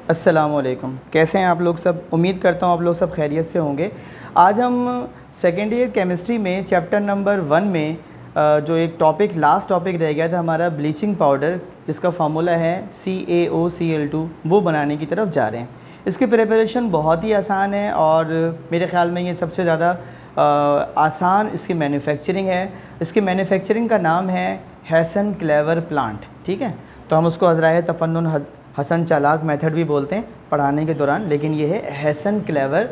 अस्सलामुअलैकुम। कैसे हैं आप लोग सब? उम्मीद करता हूँ आप लोग सब खैरियत से होंगे। आज हम सेकेंड ईयर केमिस्ट्री में चैप्टर नंबर 1 में जो एक टॉपिक लास्ट टॉपिक रह गया था हमारा ब्लीचिंग पाउडर, जिसका फार्मूला है CaOCl2, वो बनाने की तरफ जा रहे हैं। इसकी प्रिपरेशन बहुत ही आसान है और मेरे ख़्याल में ये सबसे ज़्यादा आसान इसकी मैन्युफैक्चरिंग है। इसकी मैन्युफैक्चरिंग का नाम है हैसन क्लेवर प्लांट। ठीक है, तो हम उसको अज़राए तफन्नुन हसन चालाक मेथड भी बोलते हैं पढ़ाने के दौरान, लेकिन ये है हैसन क्लेवर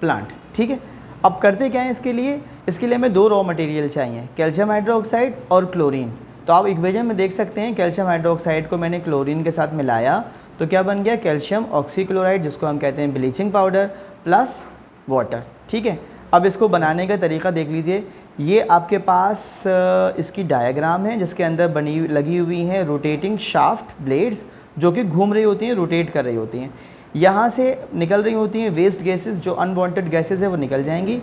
प्लांट। ठीक है, अब करते क्या है इसके लिए हमें 2 रॉ मटेरियल चाहिए, कैल्शियम हाइड्रोक्साइड और क्लोरीन। तो आप इक्वेशन में देख सकते हैं कैल्शियम हाइड्रोक्साइड को मैंने क्लोरीन के साथ मिलाया तो क्या बन गया, कैल्शियम ऑक्सीक्लोराइड, जिसको हम कहते हैं ब्लीचिंग पाउडर, प्लस वाटर। ठीक है, अब इसको बनाने का तरीका देख लीजिए। ये आपके पास इसकी डायग्राम है जिसके अंदर लगी हुई हैं रोटेटिंग शाफ्ट ब्लेड्स जो कि घूम रही होती हैं, रोटेट कर रही होती हैं। यहाँ से निकल रही होती हैं वेस्ट गैसेस, जो अनवांटेड गैसेस है वो निकल जाएंगी।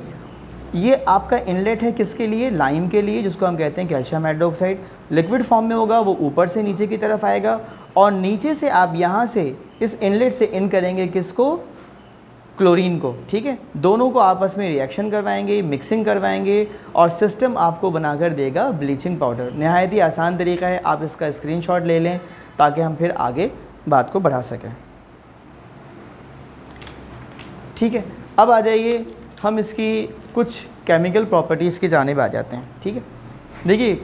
ये आपका इनलेट है किसके लिए, लाइम के लिए, जिसको हम कहते हैं कैल्शियम हाइड्रोक्साइड। लिक्विड फॉर्म में होगा, वो ऊपर से नीचे की तरफ आएगा और नीचे से आप यहाँ से इस इनलेट से इन करेंगे किसको, क्लोरीन को। ठीक है, दोनों को आपस में रिएक्शन करवाएंगे, मिक्सिंग करवाएंगे और सिस्टम आपको बनाकर देगा ब्लीचिंग पाउडर। नहायत ही आसान तरीका है, आप इसका स्क्रीनशॉट ले लें ताकि हम फिर आगे बात को बढ़ा सकें। ठीक है, अब आ जाइए हम इसकी कुछ केमिकल प्रॉपर्टीज़ की जानिब आ जाते हैं। ठीक है, देखिए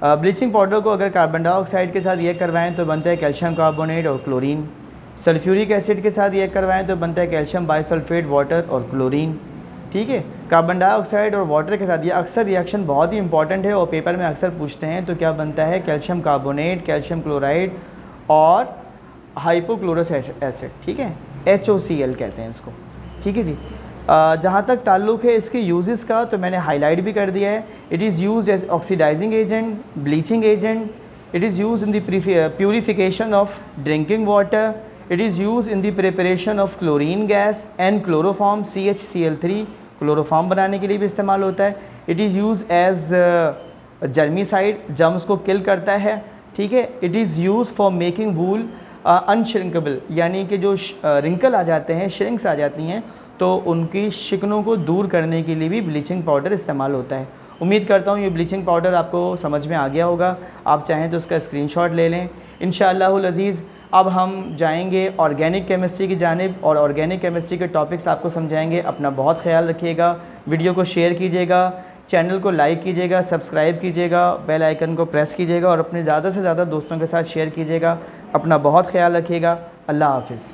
ब्लीचिंग पाउडर को अगर कार्बन डाइऑक्साइड के साथ रिएक्ट करवाएं तो बनता है कैल्शियम कार्बोनेट और क्लोरीन। सल्फ्यूरिक एसिड के साथ रिएक्ट करवाएं तो बनता है कैल्शियम बाइसल्फेट, वाटर और क्लोरीन। ठीक है, कार्बन डाइऑक्साइड और वाटर के साथ, ये अक्सर रिएक्शन बहुत ही इंपॉर्टेंट है और पेपर में अक्सर पूछते हैं, तो क्या बनता है कैल्शियम कार्बोनेट, कैल्शियम क्लोराइड और हाइपोक्लोरस एसिड। ठीक है, HOCl कहते हैं इसको। ठीक है जी, जहाँ तक ताल्लुक़ है इसके यूजेस का तो मैंने हाईलाइट भी कर दिया है। It is used as oxidizing agent, bleaching agent, it is used in the purification of drinking water, it is used in the preparation of chlorine gas and chloroform CHCl3, chloroform बनाने के लिए भी इस्तेमाल होता है। It is used as germicide, germs को kill करता है। ठीक है, it is used for making wool unshrinkable, यानी कि जो रिंकल आ जाते हैं, श्रिंक्स आ जाती हैं, तो उनकी शिकनों को दूर करने के लिए भी ब्लीचिंग पाउडर इस्तेमाल होता है। उम्मीद करता हूँ ये ब्लीचिंग पाउडर आपको समझ में आ गया होगा। आप चाहें तो उसका स्क्रीनशॉट ले लें। इंशाअल्लाहुल अज़ीज़ अब हम जाएंगे ऑर्गेनिक केमिस्ट्री की जानिब और ऑर्गेनिक केमिस्ट्री के टॉपिक्स आपको समझाएंगे। अपना बहुत ख्याल रखिएगा, वीडियो को शेयर कीजिएगा, चैनल को लाइक कीजिएगा, सब्सक्राइब कीजिएगा, बेल आइकन को प्रेस कीजिएगा और अपने ज़्यादा से ज़्यादा दोस्तों के साथ शेयर कीजिएगा। अपना बहुत ख्याल रखिएगा। अल्लाह हाफ़िज़।